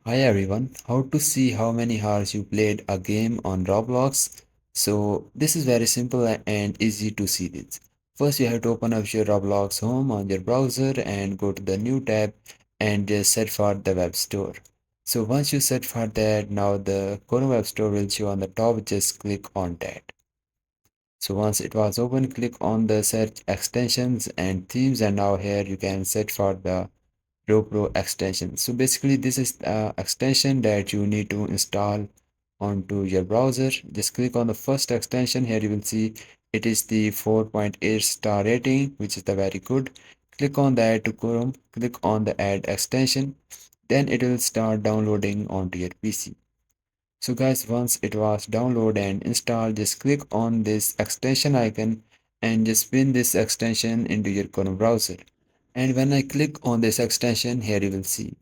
Hi everyone, how to see how many hours you played a game on Roblox. So this is very simple and easy to see this. First you have to open up your Roblox home on your browser and go to the new tab and just search for the web store. So once you search for that, now the Chrome web store will show on the top, just click on that. So once it was open, click on the search extensions and themes, and now here you can search for the Pro extension. So basically this is the extension that you need to install onto your browser. Just click on the first extension. Here you will see it is the 4.8 star rating, which is the very good. Click on the add to Chrome, click on the add extension, then it will start downloading onto your PC. So guys, once it was download and installed, just click on this extension icon and just pin this extension into your Chrome browser. And when I click on this extension, here you will see.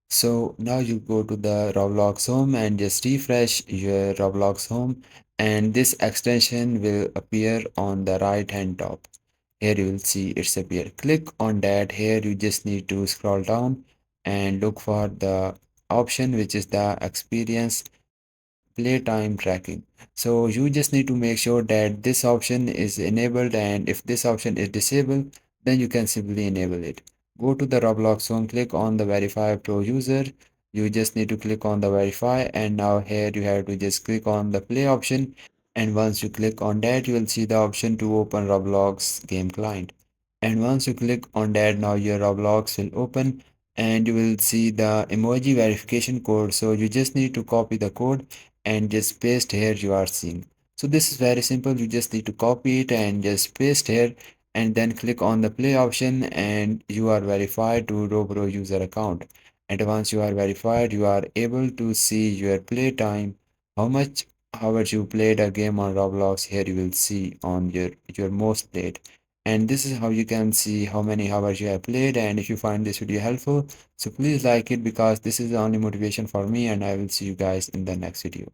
So now you go to the Roblox home and just refresh your Roblox home, and this extension will appear on the right hand top. Here you will see it's appear. Click on that. Here you just need to scroll down and look for the option which is the experience playtime tracking. So you just need to make sure that this option is enabled, and if this option is disabled, then you can simply enable it. Go to the Roblox home, click on the verify pro user. You just need to click on the verify, and now here you have to just click on the play option, and once you click on that, you will see the option to open Roblox game client. And once you click on that, now your Roblox will open and you will see the emoji verification code. So you just need to copy the code and just paste here you are seeing. So this is very simple. You just need to copy it and just paste here, and then click on the play option, and you are verified to Robro user account. And once you are verified, you are able to see your play time, how much hours you played a game on Roblox. Here you will see on your most played. And this is how you can see how many hours you have played. And if you find this video helpful, so please like it, because this is the only motivation for me, and I will see you guys in the next video.